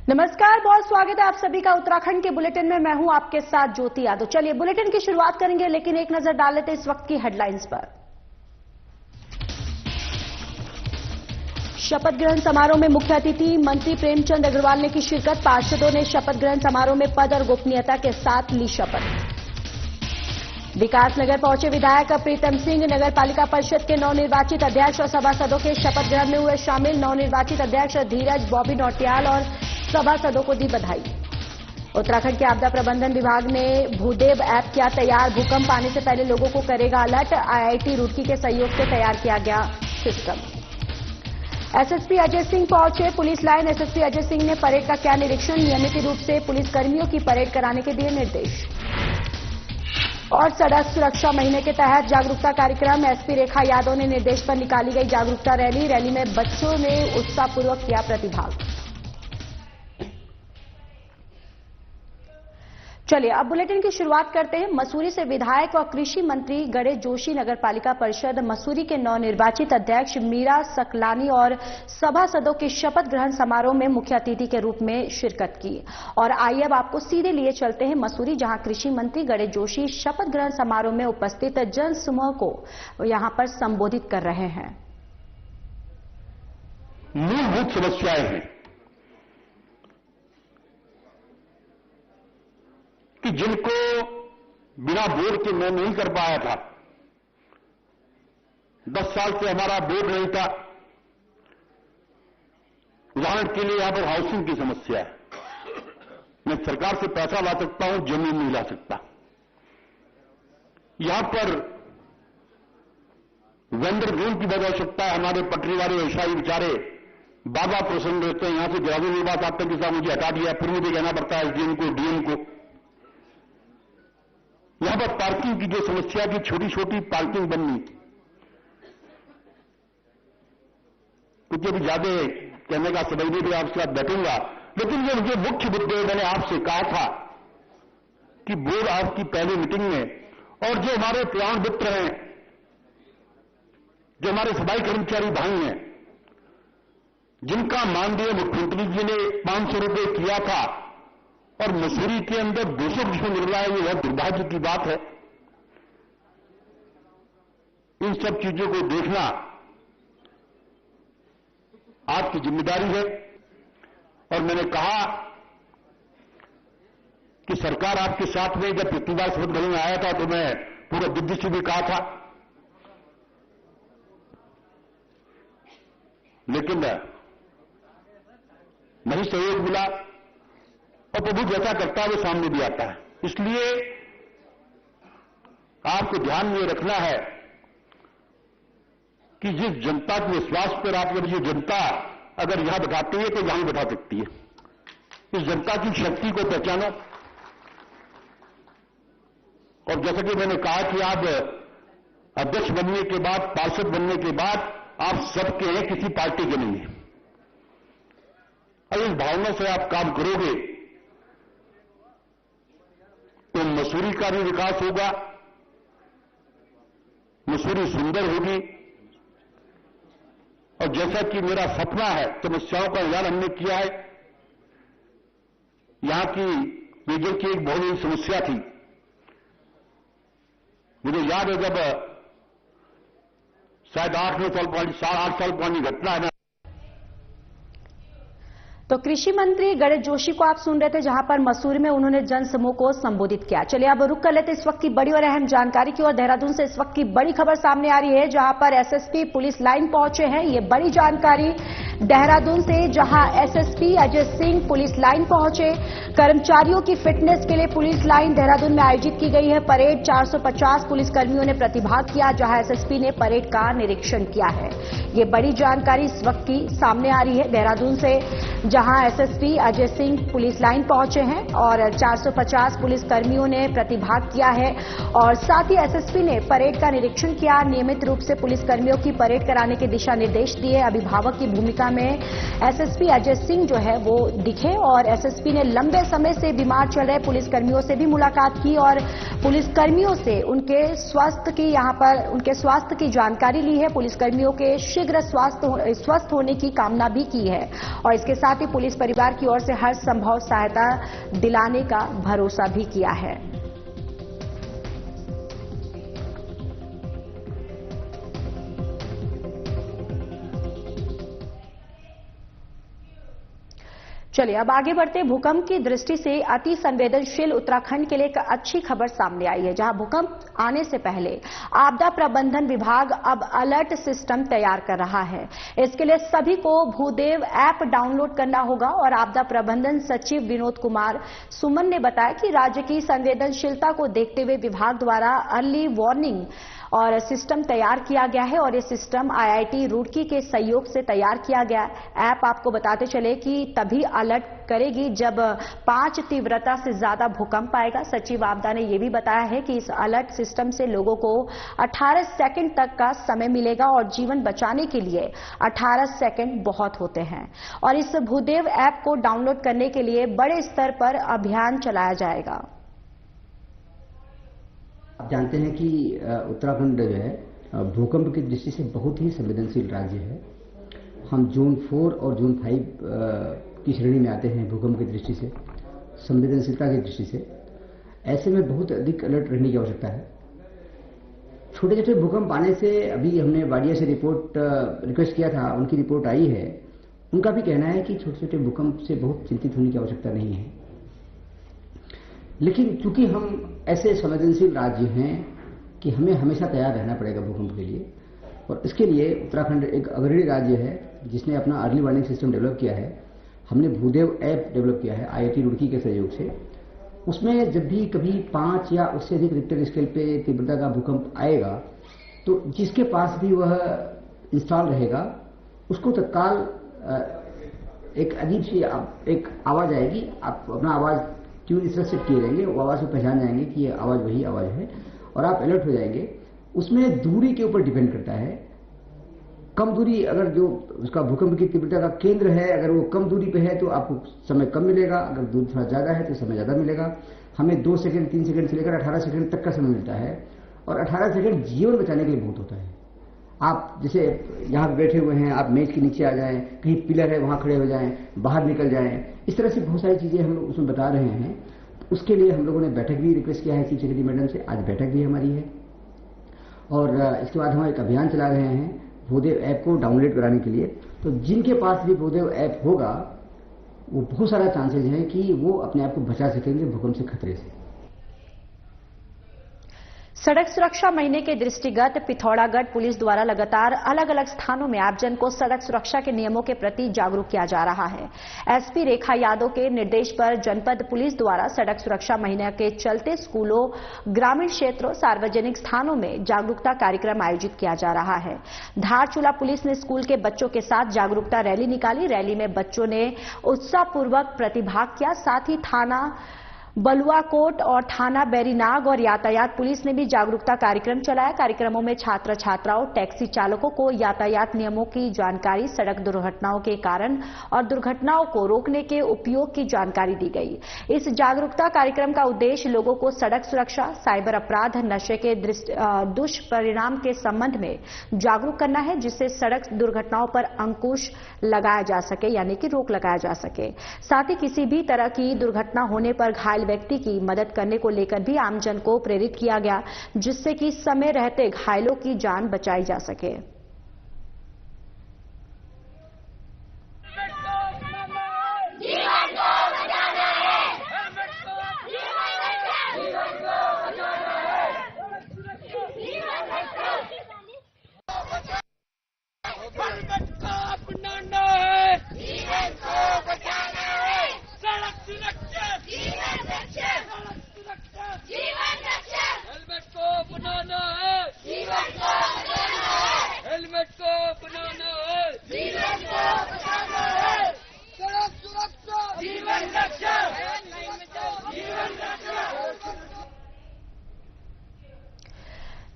नमस्कार, बहुत स्वागत है आप सभी का उत्तराखंड के बुलेटिन में। मैं हूं आपके साथ ज्योति यादव। चलिए बुलेटिन की शुरुआत करेंगे, लेकिन एक नजर डाल लेते हैं इस वक्त की हेडलाइंस पर। शपथ ग्रहण समारोह में मुख्य अतिथि मंत्री प्रेमचंद अग्रवाल ने की शिरकत। पार्षदों ने शपथ ग्रहण समारोह में पद और गोपनीयता के साथ ली शपथ। विकासनगर पहुंचे विधायक प्रीतम सिंह। नगर पालिका परिषद के नवनिर्वाचित अध्यक्ष और सभासदों के शपथ ग्रहण में हुए शामिल। नवनिर्वाचित अध्यक्ष धीरज बॉबी नौटियाल और सभासदों को दी बधाई। उत्तराखंड के आपदा प्रबंधन विभाग ने भूदेव ऐप किया तैयार। भूकंप आने से पहले लोगों को करेगा अलर्ट। आईआईटी रुड़की के सहयोग से तैयार किया गया सिस्टम। एसएसपी अजय सिंह पहुंचे police line. SSP Ajay Singh ने परेड का किया निरीक्षण। नियमित रूप से पुलिस कर्मियों की परेड कराने के दिए निर्देश। और सड़क सुरक्षा महीने के तहत जागरूकता कार्यक्रम। एसपी रेखा यादव ने निर्देश पर निकाली गई जागरूकता रैली। रैली में बच्चों ने उत्साहपूर्वक किया प्रतिभाग। चलिए अब बुलेटिन की शुरुआत करते हैं। मसूरी से विधायक और कृषि मंत्री गणेश जोशी नगर पालिका परिषद मसूरी के नवनिर्वाचित अध्यक्ष मीरा सकलानी और सभासदों के शपथ ग्रहण समारोह में मुख्य अतिथि के रूप में शिरकत की। और आइए अब आपको सीधे लिए चलते हैं मसूरी, जहां कृषि मंत्री गणेश जोशी शपथ ग्रहण समारोह में उपस्थित जन समूह को यहां पर संबोधित कर रहे हैं। मूलभूत समस्याएं हैं कि जिनको बिना बोर्ड के मैं नहीं कर पाया था। 10 साल से हमारा बोर्ड नहीं था। उदाहरण के लिए यहां पर हाउसिंग की समस्या है। मैं सरकार से पैसा ला सकता हूं, जमीन नहीं ला सकता। यहां पर वेंडर जोन की बहुत आवश्यकता है। हमारे पटरी वाले व्यवसायी बेचारे बाबा प्रसन्न रहते हैं। यहां से ग्रामीण विभाग आते हैं कि साहब मुझे हटा दिया, फिर मुझे कहना पड़ता है एसडीएम को, डीएम को। यहां पर पार्किंग की जो समस्या की, छोटी छोटी पार्किंग बननी, कुछ भी ज्यादा कहने का समय नहीं भी आपके साथ बैठूंगा, लेकिन ये मुझे मुख्य मुद्दे मैंने आपसे कहा था कि बोर्ड आपकी पहली मीटिंग में, और जो हमारे प्राण मित्र हैं, जो हमारे सफाई कर्मचारी भाई हैं, जिनका माननीय मुख्यमंत्री जी ने 500 रुपए किया था और मसूरी के अंदर 200 किलो मिल रहा है, ये बहुत दुर्भाग्य की बात है। इन सब चीजों को देखना आपकी जिम्मेदारी है। और मैंने कहा कि सरकार आपके साथ में, जब पिछली बार शपथ ग्रहण में आया था तो मैं पूरा दिग्गज से भी कहा था, लेकिन नहीं सहयोग मिला। और प्रभु जैसा करता है वो सामने भी आता है। इसलिए आपको ध्यान में रखना है कि जिस जनता के विश्वास पर आप, जब ये जनता अगर यहां बैठाती है तो यहां बैठा सकती है। इस जनता की शक्ति को पहचानो। और जैसा कि मैंने कहा कि आप अध्यक्ष बनने के बाद, पार्षद बनने के बाद आप सबके हैं, किसी पार्टी के नहीं है। और इस भावना से आप काम करोगे तो मसूरी का भी विकास होगा, मसूरी सुंदर होगी। और जैसा कि मेरा सपना है, समस्याओं का निदान हमने किया है। यहां की पेयजल की एक बहुत बड़ी समस्या थी। मुझे याद है जब शायद 8-9 साल पुरानी, 8 साल पुरानी घटना है। तो कृषि मंत्री गणेश जोशी को आप सुन रहे थे, जहां पर मसूरी में उन्होंने जन समूह को संबोधित किया। चलिए अब रुक कर लेते इस वक्त की बड़ी और अहम जानकारी की ओर। देहरादून से इस वक्त की बड़ी खबर सामने आ रही है, जहां पर एसएसपी पुलिस लाइन पहुंचे हैं। ये बड़ी जानकारी देहरादून से, जहां SSP Ajay Singh police line पहुंचे। कर्मचारियों की फिटनेस के लिए पुलिस लाइन देहरादून में आयोजित की गई है परेड। 450 पुलिसकर्मियों ने प्रतिभाग किया, जहां एसएसपी ने परेड का निरीक्षण किया है। ये बड़ी जानकारी इस वक्त की सामने आ रही है देहरादून से, जहां SSP Ajay Singh police line पहुंचे हैं और 450 पुलिसकर्मियों ने प्रतिभाग किया है। और साथ ही एसएसपी ने परेड का निरीक्षण किया। नियमित रूप से पुलिसकर्मियों की परेड कराने के दिशा निर्देश दिए। अभिभावक की भूमिका जिला में एसएसपी अजय सिंह जो है वो दिखे और एसएसपी ने लंबे समय से बीमार चल रहे पुलिसकर्मियों से भी मुलाकात की और पुलिसकर्मियों से उनके स्वास्थ्य की जानकारी ली है। पुलिसकर्मियों के शीघ्र स्वस्थ होने की कामना भी की है और इसके साथ ही पुलिस परिवार की ओर से हर संभव सहायता दिलाने का भरोसा भी किया है। चलिए अब आगे बढ़ते। भूकंप की दृष्टि से अति संवेदनशील उत्तराखंड के लिए एक अच्छी खबर सामने आई है, जहां भूकंप आने से पहले आपदा प्रबंधन विभाग अब अलर्ट सिस्टम तैयार कर रहा है। इसके लिए सभी को भूदेव ऐप डाउनलोड करना होगा और आपदा प्रबंधन सचिव विनोद कुमार सुमन ने बताया कि राज्य की संवेदनशीलता को देखते हुए विभाग द्वारा अर्ली वार्निंग और सिस्टम तैयार किया गया है और ये सिस्टम आईआईटी रुड़की के सहयोग से तैयार किया गया है। ऐप आपको बताते चले कि तभी अलर्ट करेगी जब 5 तीव्रता से ज्यादा भूकंप आएगा। सचिव आपदा ने यह भी बताया है कि इस अलर्ट सिस्टम से लोगों को 18 सेकंड तक का समय मिलेगा और जीवन बचाने के लिए 18 सेकंड बहुत होते हैं और इस भूदेव ऐप को डाउनलोड करने के लिए बड़े स्तर पर अभियान चलाया जाएगा। आप जानते हैं कि उत्तराखंड जो है भूकंप की दृष्टि से बहुत ही संवेदनशील राज्य है। हम जोन 4 और जोन 5 की श्रेणी में आते हैं भूकंप की दृष्टि से, संवेदनशीलता की दृष्टि से। ऐसे में बहुत अधिक अलर्ट रहने की आवश्यकता है। छोटे छोटे भूकंप आने से अभी हमने वाडिया से रिपोर्ट रिक्वेस्ट किया था, उनकी रिपोर्ट आई है। उनका भी कहना है कि छोटे छोटे भूकंप से बहुत चिंतित होने की आवश्यकता नहीं है, लेकिन चूंकि हम ऐसे संवेदनशील राज्य हैं कि हमें हमेशा तैयार रहना पड़ेगा भूकंप के लिए और इसके लिए उत्तराखंड एक अग्रणी राज्य है जिसने अपना अर्ली वार्निंग सिस्टम डेवलप किया है। हमने भूदेव ऐप डेवलप किया है आईआईटी रुड़की के सहयोग से। उसमें जब भी कभी 5 या उससे अधिक रिक्टर स्केल पे तीव्रता का भूकंप आएगा तो जिसके पास भी वह इंस्टॉल रहेगा उसको तत्काल एक अजीब सी एक आवाज आएगी। आप अपना आवाज ट्यून इस तरह सेट किए रहेंगे, वो आवाज को पहचान जाएंगे कि ये आवाज वही आवाज है और आप अलर्ट हो जाएंगे। उसमें दूरी के ऊपर डिपेंड करता है। कम दूरी, अगर जो उसका भूकंप की तीव्रता का केंद्र है अगर वो कम दूरी पे है तो आपको समय कम मिलेगा, अगर दूरी थोड़ा ज्यादा है तो समय ज्यादा मिलेगा। हमें 2 सेकंड 3 सेकंड से लेकर 18 सेकंड तक का समय मिलता है और 18 सेकंड जीवन बचाने के लिए बहुत होता है। आप जैसे यहाँ बैठे हुए हैं, आप मेज के नीचे आ जाएं, कहीं पिलर है वहां खड़े हो जाएं, बाहर निकल जाएं, इस तरह से बहुत सारी चीजें हम लोग उसमें बता रहे हैं। उसके लिए हम लोगों ने बैठक भी रिक्वेस्ट किया है चीफ सेक्रेटरी मैडम से। आज बैठक भी हमारी है और इसके बाद हम एक अभियान चला रहे हैं भूदेव ऐप को डाउनलोड कराने के लिए। तो जिनके पास भी भूदेव ऐप होगा वो बहुत सारा चांसेज है कि वो अपने आप को बचा सकेंगे भूकंप से खतरे से। सड़क सुरक्षा महीने के दृष्टिगत पिथौरागढ़ पुलिस द्वारा लगातार अलग अलग स्थानों में आमजन को सड़क सुरक्षा के नियमों के प्रति जागरूक किया जा रहा है। एसपी रेखा यादव के निर्देश पर जनपद पुलिस द्वारा सड़क सुरक्षा महीने के चलते स्कूलों, ग्रामीण क्षेत्रों, सार्वजनिक स्थानों में जागरूकता कार्यक्रम आयोजित किया जा रहा है। धारचूला पुलिस ने स्कूल के बच्चों के साथ जागरूकता रैली निकाली। रैली में बच्चों ने उत्साहपूर्वक प्रतिभाग किया। साथ ही थाना बलुआकोट और थाना बैरीनाग और यातायात पुलिस ने भी जागरूकता कार्यक्रम चलाया। कार्यक्रमों में छात्र छात्राओं, टैक्सी चालकों को यातायात नियमों की जानकारी, सड़क दुर्घटनाओं के कारण और दुर्घटनाओं को रोकने के उपयोग की जानकारी दी गई। इस जागरूकता कार्यक्रम का उद्देश्य लोगों को सड़क सुरक्षा, साइबर अपराध, नशे के दुष्परिणाम के संबंध में जागरूक करना है, जिससे सड़क दुर्घटनाओं पर अंकुश लगाया जा सके, यानी कि रोक लगाया जा सके। साथ ही किसी भी तरह की दुर्घटना होने पर घायल व्यक्ति की मदद करने को लेकर भी आमजन को प्रेरित किया गया, जिससे कि समय रहते घायलों की जान बचाई जा सके।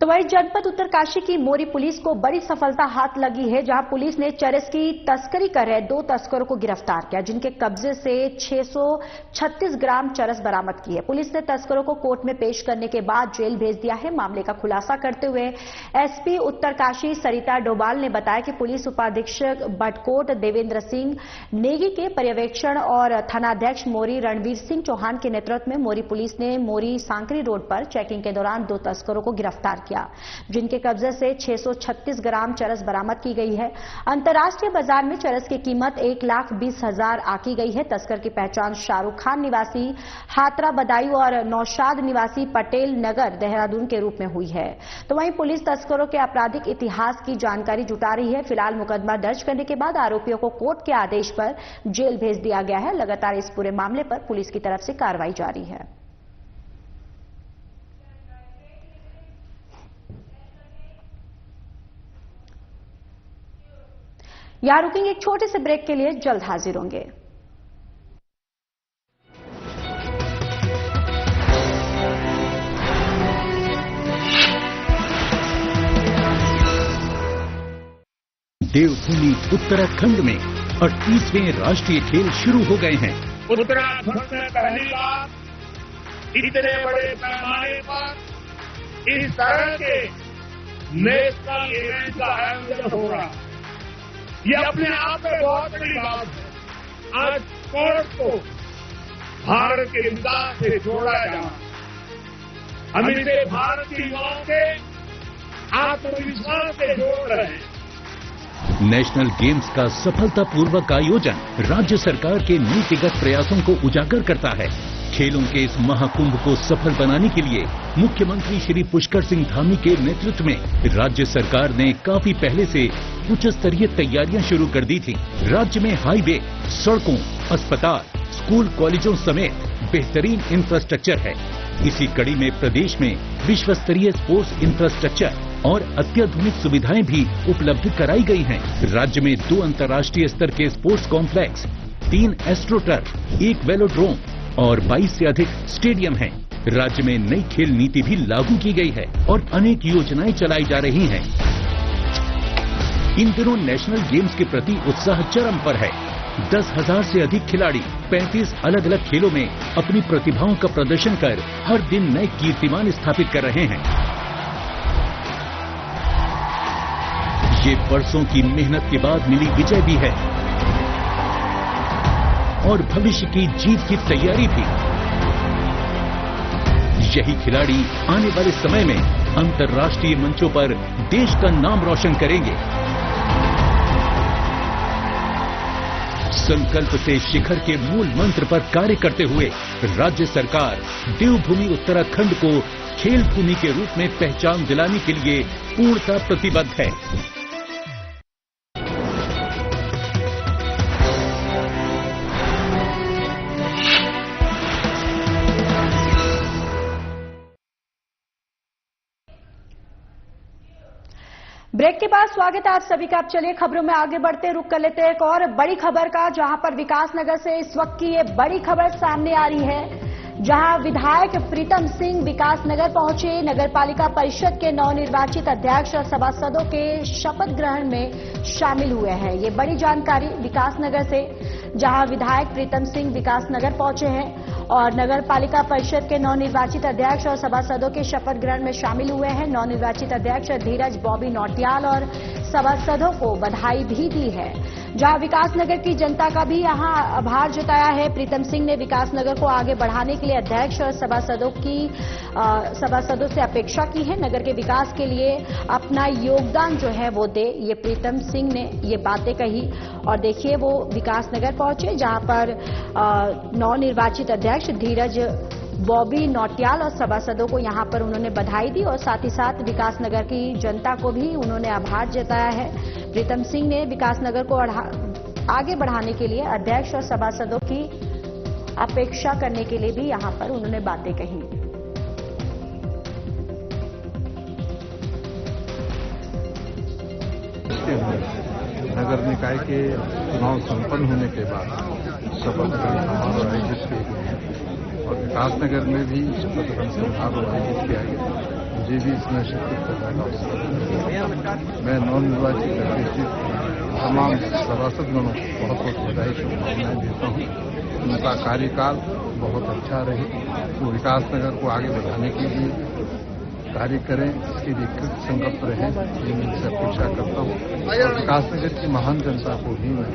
तो वही जनपद उत्तरकाशी की मोरी पुलिस को बड़ी सफलता हाथ लगी है, जहां पुलिस ने चरस की तस्करी कर रहे 2 तस्करों को गिरफ्तार किया, जिनके कब्जे से 636 ग्राम चरस बरामद की है। पुलिस ने तस्करों को कोर्ट में पेश करने के बाद जेल भेज दिया है। मामले का खुलासा करते हुए एसपी उत्तरकाशी सरिता डोभाल ने बताया कि पुलिस उपाधीक्षक भटकोट देवेंद्र सिंह नेगी के पर्यवेक्षण और थानाध्यक्ष मोरी रणवीर सिंह चौहान के नेतृत्व में मोरी पुलिस ने मोरी सांकरी रोड पर चेकिंग के दौरान 2 तस्करों को गिरफ्तार किया, जिनके कब्जे से 636 ग्राम चरस बरामद की गई है। अंतर्राष्ट्रीय बाजार में चरस की कीमत 1,20,000 आकी गई है। तस्कर की पहचान शाहरुख खान निवासी हाथरा बदायूं और नौशाद निवासी पटेल नगर देहरादून के रूप में हुई है। तो वहीं पुलिस तस्करों के आपराधिक इतिहास की जानकारी जुटा रही है। फिलहाल मुकदमा दर्ज करने के बाद आरोपियों को कोर्ट के आदेश पर जेल भेज दिया गया है। लगातार इस पूरे मामले पर पुलिस की तरफ से कार्रवाई जारी है। यहां रुकेंगे एक छोटे से ब्रेक के लिए, जल्द हाजिर होंगे। देवभूमि उत्तराखंड में 38वें राष्ट्रीय खेल शुरू हो गए हैं। उत्तराखंड में पहली बार इतने बड़े पैमाने पर इस तरह के नेशनल इवेंट का आयोजन हो रहा है, ये अपने आप में बहुत बड़ी बात है। आज स्पोर्ट्स को भारत के विकास से जोड़ा जाना, हम इसे भारत के युवाओं के आत्मविश्वास से जोड़ रहे हैं। नेशनल गेम्स का सफलतापूर्वक आयोजन राज्य सरकार के नीतिगत प्रयासों को उजागर करता है। खेलों के इस महाकुंभ को सफल बनाने के लिए मुख्यमंत्री श्री पुष्कर सिंह धामी के नेतृत्व में राज्य सरकार ने काफी पहले से उच्च स्तरीय तैयारियां शुरू कर दी थी। राज्य में हाईवे, सड़कों, अस्पताल, स्कूल, कॉलेजों समेत बेहतरीन इंफ्रास्ट्रक्चर है। इसी कड़ी में प्रदेश में विश्व स्तरीय स्पोर्ट्स इंफ्रास्ट्रक्चर और अत्याधुनिक सुविधाएं भी उपलब्ध कराई गई हैं। राज्य में 2 अंतर्राष्ट्रीय स्तर के स्पोर्ट्स कॉम्प्लेक्स, 3 एस्ट्रोटर्फ, 1 वेलोड्रोम और 22 से अधिक स्टेडियम हैं। राज्य में नई खेल नीति भी लागू की गई है और अनेक योजनाएं चलाई जा रही हैं। इन दिनों नेशनल गेम्स के प्रति उत्साह चरम पर है। 10,000 से अधिक खिलाड़ी 35 अलग अलग खेलों में अपनी प्रतिभाओं का प्रदर्शन कर हर दिन नए कीर्तिमान स्थापित कर रहे हैं। ये वर्षों की मेहनत के बाद मिली विजय भी है और भविष्य की जीत की तैयारी भी। यही खिलाड़ी आने वाले समय में अंतर्राष्ट्रीय मंचों पर देश का नाम रोशन करेंगे। संकल्प से शिखर के मूल मंत्र पर कार्य करते हुए राज्य सरकार देवभूमि उत्तराखंड को खेल भूमि के रूप में पहचान दिलाने के लिए पूर्णतः प्रतिबद्ध है। ब्रेक के बाद स्वागत है आप सभी का। आप चलिए खबरों में आगे बढ़ते रुक कर लेते हैं एक और बड़ी खबर का, जहां पर विकासनगर से इस वक्त की ये बड़ी खबर सामने आ रही है, जहां विधायक प्रीतम सिंह विकासनगर पहुंचे। नगरपालिका परिषद के नवनिर्वाचित अध्यक्ष और सभासदों के शपथ ग्रहण में शामिल हुए हैं। ये बड़ी जानकारी विकासनगर से, जहां विधायक प्रीतम सिंह विकासनगर पहुंचे हैं और नगरपालिका परिषद के नवनिर्वाचित अध्यक्ष और सभासदों के शपथ ग्रहण में शामिल हुए हैं। नवनिर्वाचित अध्यक्ष धीरज बॉबी नौटियाल और सभासदों को बधाई भी दी है, जहां विकासनगर की जनता का भी यहां आभार जताया है। प्रीतम सिंह ने विकासनगर को आगे बढ़ाने के लिए अध्यक्ष और सभासदों से अपेक्षा की है। नगर के विकास के लिए अपना योगदान जो है वो दे, ये प्रीतम सिंह ने ये बातें कही। और देखिए वो विकासनगर पहुंचे, जहां पर नवनिर्वाचित अध्यक्ष धीरज बॉबी नौटियाल और सभासदों को यहां पर उन्होंने बधाई दी और साथ ही साथ विकासनगर की जनता को भी उन्होंने आभार जताया है। प्रीतम सिंह ने विकासनगर को आगे बढ़ाने के लिए अध्यक्ष और सभासदों की अपेक्षा करने के लिए भी यहां पर उन्होंने बातें कही। नगर निकाय के चुनाव संपन्न होने के बाद शपथ ग्रहण समारोह आयोजित किए गए और विकासनगर में भी शपथ ग्रहण समारोह आयोजित किया गया। मुझे मुझे भी इसमें शिरकत करने का अवसर। मैं नवनिर्वाचित तमाम सभासदगणों को बहुत बहुत बधाई शुभकामनाएं देता हूँ। उनका कार्यकाल बहुत अच्छा रहे, वो विकासनगर को आगे बढ़ाने के लिए कार्य करें, इसके लिए कृत संकल्प रहें, ये मैं इनसे अपेक्षा करता हूँ। और विकासनगर की महान जनता को भी मैं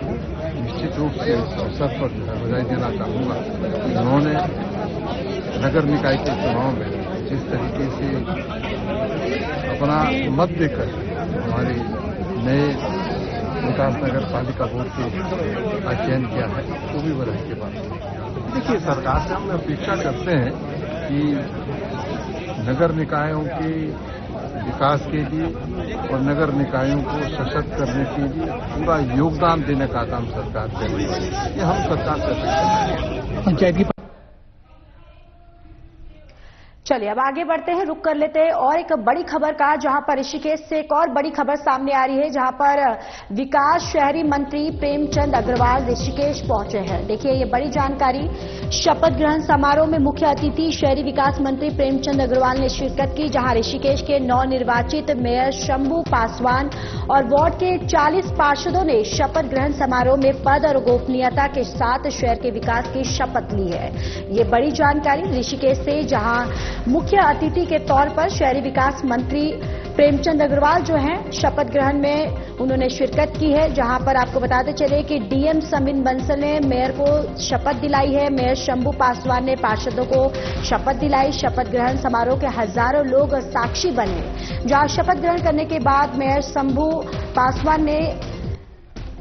निश्चित रूप से इस अवसर पर बधाई देना चाहूँगा कि उन्होंने नगर निकाय के चुनाव में जिस तरीके से अपना मत देकर हमारे नए विकासनगर पालिका बोर्ड का चयन किया है, वो भी बधाई के बाद। देखिए, सरकार से हम अपेक्षा करते हैं कि नगर निकायों के विकास के लिए और नगर निकायों को सशक्त करने के लिए पूरा योगदान देने का काम सरकार कर रही है। ये हम सरकार से अपेक्षा करते हैं। चलिए अब आगे बढ़ते हैं, रुक कर लेते हैं और एक बड़ी खबर का, जहां पर ऋषिकेश से एक और बड़ी खबर सामने आ रही है, जहां पर विकास शहरी मंत्री प्रेमचंद अग्रवाल ऋषिकेश पहुंचे हैं। देखिए ये बड़ी जानकारी। शपथ ग्रहण समारोह में मुख्य अतिथि शहरी विकास मंत्री प्रेमचंद अग्रवाल ने शिरकत की, जहां ऋषिकेश के नवनिर्वाचित मेयर शंभू पासवान और वार्ड के 40 पार्षदों ने शपथ ग्रहण समारोह में पद और गोपनीयता के साथ शहर के विकास की शपथ ली है। ये बड़ी जानकारी ऋषिकेश से, जहां मुख्य अतिथि के तौर पर शहरी विकास मंत्री प्रेमचंद अग्रवाल जो हैं शपथ ग्रहण में उन्होंने शिरकत की है, जहां पर आपको बताते चले कि डीएम समिन बंसल ने मेयर को शपथ दिलाई है, मेयर शंभू पासवान ने पार्षदों को शपथ दिलाई। शपथ ग्रहण समारोह के हजारों लोग साक्षी बने, जहां शपथ ग्रहण करने के बाद मेयर शंभू पासवान ने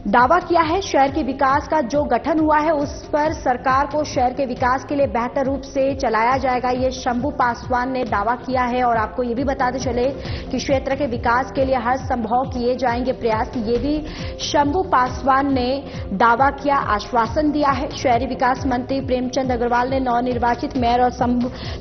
दावा किया है शहर के विकास का जो गठन हुआ है उस पर सरकार को शहर के विकास के लिए बेहतर रूप से चलाया जाएगा, ये शंभू पासवान ने दावा किया है। और आपको ये भी बताते चले कि क्षेत्र के विकास के लिए हर संभव किए जाएंगे प्रयास, ये भी शंभू पासवान ने दावा किया, आश्वासन दिया है। शहरी विकास मंत्री प्रेमचंद अग्रवाल ने नवनिर्वाचित मेयर और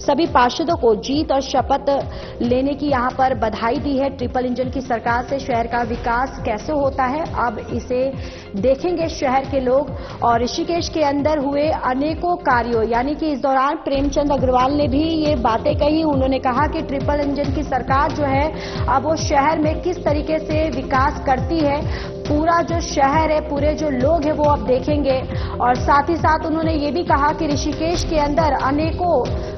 सभी पार्षदों को जीत और शपथ लेने की यहां पर बधाई दी है। ट्रिपल इंजन की सरकार से शहर का विकास कैसे होता है, अब इसे देखेंगे शहर के लोग। और ऋषिकेश के अंदर हुए अनेकों कार्यों, यानी कि इस दौरान प्रेमचंद अग्रवाल ने भी ये बातें कही। उन्होंने कहा कि ट्रिपल इंजन की सरकार जो है अब वो शहर में किस तरीके से विकास करती है, पूरा जो शहर है, पूरे जो लोग हैं वो अब देखेंगे। और साथ ही साथ उन्होंने ये भी कहा कि ऋषिकेश के अंदर अनेकों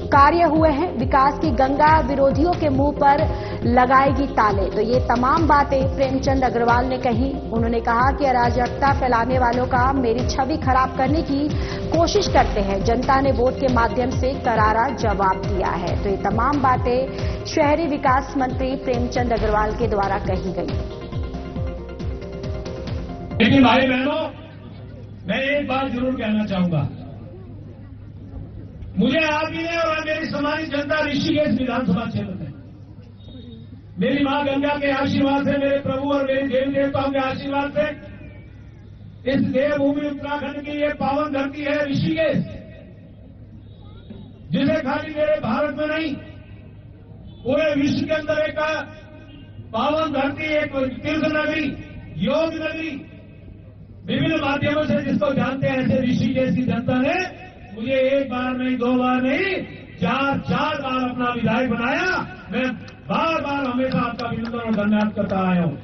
कार्य हुए हैं, विकास की गंगा विरोधियों के मुंह पर लगाएगी ताले। तो ये तमाम बातें प्रेमचंद अग्रवाल ने कही। उन्होंने कहा कि अराजकता फैलाने वालों का मेरी छवि खराब करने की कोशिश करते हैं, जनता ने वोट के माध्यम से करारा जवाब दिया है। तो ये तमाम बातें शहरी विकास मंत्री प्रेमचंद अग्रवाल के द्वारा कही गई। लेकिन भाई बहनों, मैं एक बात जरूर कहना चाहूंगा, मुझे आप ही ने और मेरी समाज जनता ऋषिकेश विधानसभा क्षेत्र में मेरी मां गंगा के आशीर्वाद से, मेरे प्रभु और मेरे देवी देवताओं के आशीर्वाद से इस देवभूमि उत्तराखंड की ये पावन धरती है ऋषिकेश, जिसे खाली मेरे भारत में नहीं पूरे विश्व के अंदर एक पावन धरती, एक तीर्थ नगरी, योग नगरी, विभिन्न माध्यमों से जिसको जानते हैं, ऐसे ऋषिकेश की जनता ने मुझे एक बार नहीं, दो बार नहीं, चार बार अपना विधायक बनाया। मैं बार बार हमेशा आपका अभिनंदन और धन्यवाद करता आया हूं।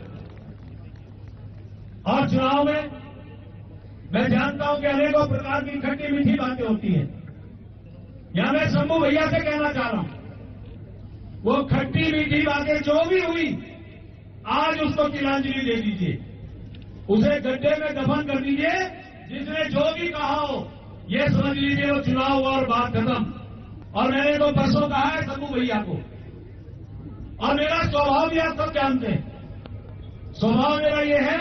और चुनाव में मैं जानता हूं कि अनेकों प्रकार की खट्टी मीठी बातें होती हैं। यहां मैं शंभू भैया से कहना चाह रहा हूं, वो खट्टी मीठी बातें जो भी हुई, आज उसको तिलांजलि दे दीजिए, उसे गड्ढे में दफन कर दीजिए। जिसने जो भी कहा हो ये समझ लीजिए वो चुनाव हुआ और बात खत्म। और मैंने तो परसों कहा है शंभू भैया को, और मेरा स्वभाव भी आप सब जानते हैं। स्वभाव मेरा ये है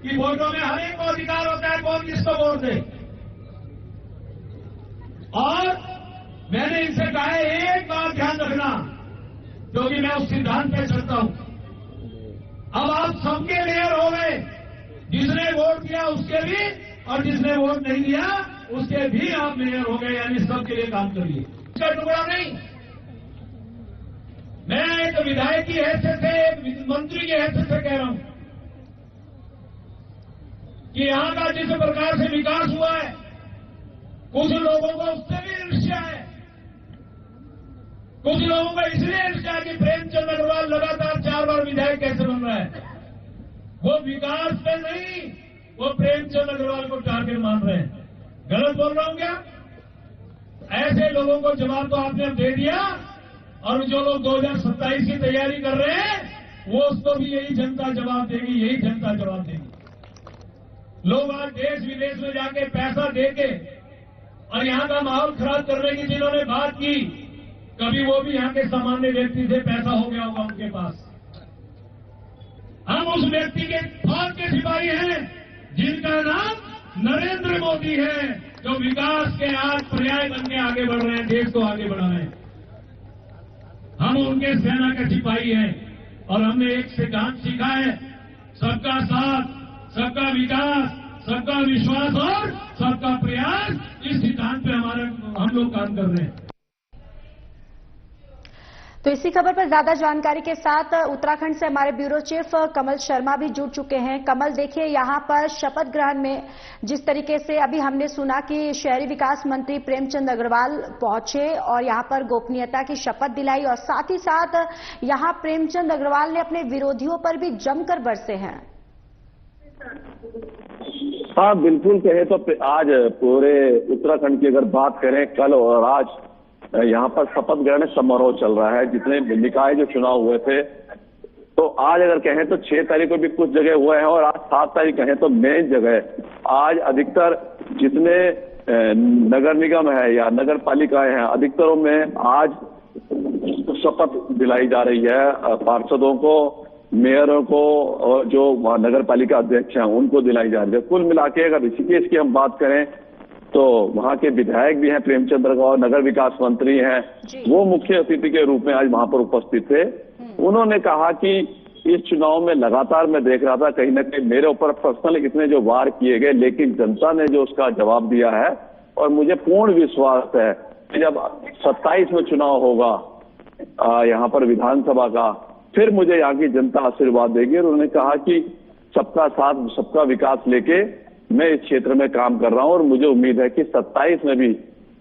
कि वोटों में हर एक को अधिकार होता है कौन किसको वोट दे। और मैंने इनसे कहा है एक बात ध्यान रखना, क्योंकि मैं उस सिद्धांत पे चलता हूं। अब आप सबके मेयर हो गए, जिसने वोट दिया उसके भी और जिसने वोट नहीं दिया उसके भी आप मेयर हो गए, यानी सबके लिए काम करिए। इसका टुकड़ा नहीं, मैं एक विधायक की हैसियत से, एक मंत्री की हैसियत से कह रहा हूं कि यहां का जिस प्रकार से विकास हुआ है, कुछ लोगों को उससे भी ईर्ष्या है। कुछ लोगों का इसलिए ईर्ष्या कि प्रेमचंद अग्रवाल लगातार 4 बार विधायक कैसे बन रहा है। वो विकास पे नहीं, वो प्रेमचंद अग्रवाल को टारगेट मान रहे हैं। गलत बोल रहा हूं क्या? ऐसे लोगों को जवाब तो आपने अब दे दिया, और जो लोग 2027 की तैयारी कर रहे हैं वो उसको भी यही जनता जवाब देगी, यही जनता जवाब देगी। लोग आज देश विदेश में जाके पैसा देके और यहां का माहौल खराब करने की जिन्होंने बात की, कभी वो भी यहां के सामान्य व्यक्ति से पैसा हो गया होगा उनके पास। हम उस व्यक्ति के फौज के सिपाही हैं जिनका नाम नरेंद्र मोदी है, जो विकास के आज पर्याय बन के आगे बढ़ रहे हैं, देश को आगे बढ़ा रहे हैं। हम उनके सेना के सिपाही हैं और हमने एक सिद्धांत सीखा है, सबका साथ, सबका विकास, सबका विश्वास और सबका प्रयास। इस सिद्धांत पे हम लोग काम कर रहे हैं। तो इसी खबर पर ज्यादा जानकारी के साथ उत्तराखंड से हमारे ब्यूरो चीफ कमल शर्मा भी जुड़ चुके हैं। कमल, देखिए यहां पर शपथ ग्रहण में जिस तरीके से अभी हमने सुना कि शहरी विकास मंत्री प्रेमचंद अग्रवाल पहुंचे और यहां पर गोपनीयता की शपथ दिलाई, और साथ ही साथ यहां प्रेमचंद अग्रवाल ने अपने विरोधियों पर भी जमकर बरसे हैं। हाँ, बिल्कुल कहे तो आज पूरे उत्तराखंड की अगर बात करें, कल और आज यहाँ पर शपथ ग्रहण समारोह चल रहा है। जितने निकाय जो चुनाव हुए थे, तो आज अगर कहें तो 6 तारीख को भी कुछ जगह हुए हैं, और आज 7 तारीख कहें तो मेन जगह आज अधिकतर जितने नगर निगम है या नगर पालिकाएं हैं, अधिकतरों में आज शपथ दिलाई जा रही है। पार्षदों को, मेयरों को और जो नगर पालिका अध्यक्ष हैं उनको दिलाई जा रही है। कुल मिला के अगर ऋषिकेश की हम बात करें तो वहां के विधायक भी हैं, प्रेमचंद अग्रवाल नगर विकास मंत्री हैं, वो मुख्य अतिथि के रूप में आज वहां पर उपस्थित थे। उन्होंने कहा कि इस चुनाव में लगातार मैं देख रहा था कहीं न कहीं मेरे ऊपर पर्सनल इतने जो वार किए गए, लेकिन जनता ने जो उसका जवाब दिया है, और मुझे पूर्ण विश्वास है कि जब 27 में चुनाव होगा यहाँ पर विधानसभा का, फिर मुझे यहाँ की जनता आशीर्वाद देगी। और उन्होंने कहा कि सबका साथ, सबका विकास लेके मैं इस क्षेत्र में काम कर रहा हूं, और मुझे उम्मीद है कि 27 में भी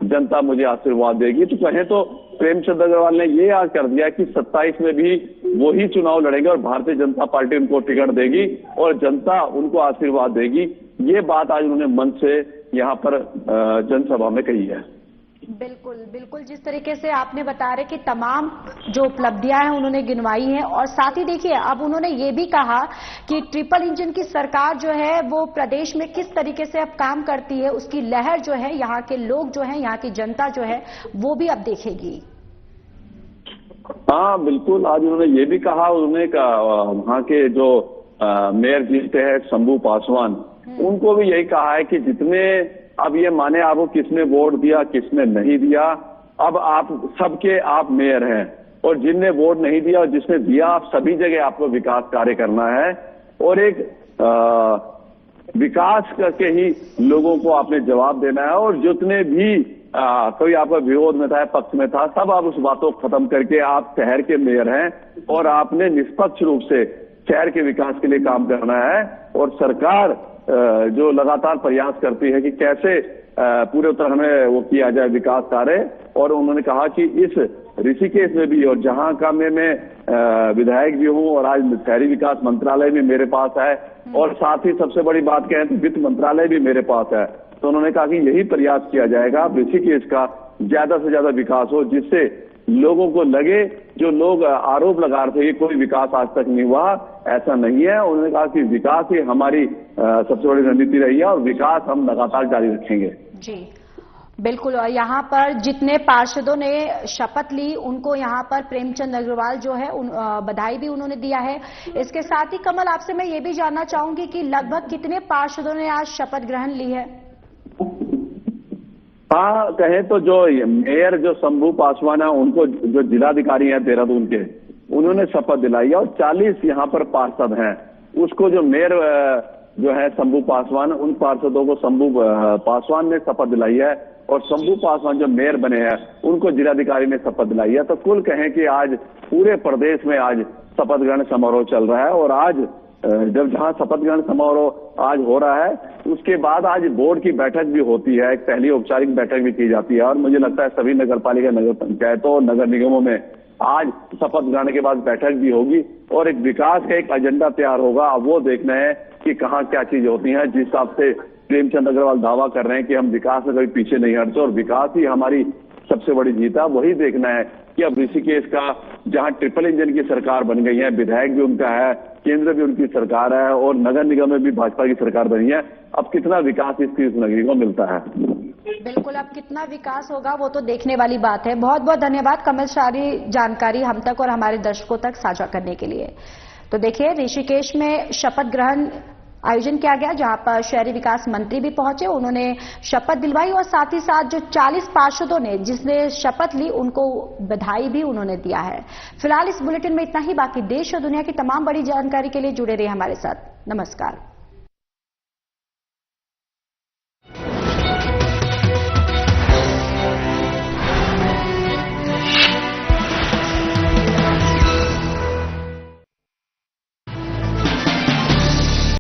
जनता मुझे आशीर्वाद देगी। तो कहें तो प्रेमचंद अग्रवाल ने ये आज कर दिया कि 27 में भी वो ही चुनाव लड़ेंगे और भारतीय जनता पार्टी उनको टिकट देगी और जनता उनको आशीर्वाद देगी। ये बात आज उन्होंने मंच से यहाँ पर जनसभा में कही है। बिल्कुल बिल्कुल, जिस तरीके से आपने बता रहे कि तमाम जो उपलब्धियां हैं उन्होंने गिनवाई हैं, और साथ ही देखिए अब उन्होंने ये भी कहा कि ट्रिपल इंजन की सरकार जो है वो प्रदेश में किस तरीके से अब काम करती है, उसकी लहर जो है यहाँ के लोग जो है, यहाँ की जनता जो है वो भी अब देखेगी। हाँ बिल्कुल, आज उन्होंने ये भी कहा, उन्होंने वहाँ के जो मेयर जीते हैं शंभू पासवान, उनको भी यही कहा है कि जितने अब ये माने आपको किसने वोट दिया किसने नहीं दिया, अब आप सबके आप मेयर हैं, और जिनने वोट नहीं दिया और जिसने दिया, आप सभी जगह आपको विकास कार्य करना है, और एक विकास करके ही लोगों को आपने जवाब देना है। और जितने भी कोई आपका विरोध में था, पक्ष में था, सब आप उस बातों को खत्म करके आप शहर के मेयर हैं और आपने निष्पक्ष रूप से शहर के विकास के लिए काम करना है। और सरकार जो लगातार प्रयास करती है कि कैसे पूरे उत्तराखंड में वो किया जाए विकास कार्य। और उन्होंने कहा कि इस ऋषिकेश में भी, और जहां का मैं विधायक भी हूं, और आज शहरी विकास मंत्रालय भी मेरे पास है, और साथ ही सबसे बड़ी बात कहें तो वित्त मंत्रालय भी मेरे पास है। तो उन्होंने कहा कि यही प्रयास किया जाएगा ऋषिकेश का ज्यादा से ज्यादा विकास हो, जिससे लोगों को लगे, जो लोग आरोप लगा रहे थे कि कोई विकास आज तक नहीं हुआ, ऐसा नहीं है। उन्होंने कहा कि विकास ही हमारी सबसे बड़ी रणनीति रही है और विकास हम लगातार जारी रखेंगे। जी बिल्कुल, और यहाँ पर जितने पार्षदों ने शपथ ली उनको यहाँ पर प्रेमचंद अग्रवाल जो है बधाई भी उन्होंने दिया है। इसके साथ ही कमल, आपसे मैं ये भी जानना चाहूंगी कि लगभग कितने पार्षदों ने आज शपथ ग्रहण ली है? हाँ, कहें तो जो मेयर जो शंभू पासवान है, उनको जो जिलाधिकारी हैं देहरादून के, उन्होंने शपथ दिलाई है, और 40 यहाँ पर पार्षद हैं। उसको जो मेयर जो है शंभू पासवान, उन पार्षदों को शंभू पासवान ने शपथ दिलाई है, और शंभू पासवान जो मेयर बने हैं उनको जिलाधिकारी ने शपथ दिलाई है। तो कुल कहें कि आज पूरे प्रदेश में आज शपथ ग्रहण समारोह चल रहा है, और आज जब जहां शपथ ग्रहण समारोह आज हो रहा है, उसके बाद आज बोर्ड की बैठक भी होती है, एक पहली औपचारिक बैठक भी की जाती है। और मुझे लगता है सभी नगर पालिका, नगर पंचायतों और नगर निगमों में आज शपथ ग्रहण के बाद बैठक भी होगी और एक विकास का एक एजेंडा तैयार होगा। अब वो देखना है कि कहाँ क्या चीजें होती हैं। जिस हिसाब से प्रेमचंद अग्रवाल दावा कर रहे हैं कि हम विकास में कभी पीछे नहीं हटते और विकास ही हमारी सबसे बड़ी जीत है, वही देखना है कि अब ऋषिकेश का जहां ट्रिपल इंजन की सरकार बन गई है, विधायक भी उनका है, केंद्र भी उनकी सरकार है और नगर निगम में भी भाजपा की सरकार बनी है, अब कितना विकास इस नगरी को मिलता है। बिल्कुल, अब कितना विकास होगा वो तो देखने वाली बात है। बहुत बहुत धन्यवाद कमल, सारी जानकारी हम तक और हमारे दर्शकों तक साझा करने के लिए। तो देखिए, ऋषिकेश में शपथ ग्रहण आयोजन किया गया, जहां पर शहरी विकास मंत्री भी पहुंचे, उन्होंने शपथ दिलवाई और साथ ही साथ जो 40 पार्षदों ने जिसने शपथ ली उनको बधाई भी उन्होंने दिया है। फिलहाल इस बुलेटिन में इतना ही। बाकी देश और दुनिया की तमाम बड़ी जानकारी के लिए जुड़े रहिए हमारे साथ। नमस्कार।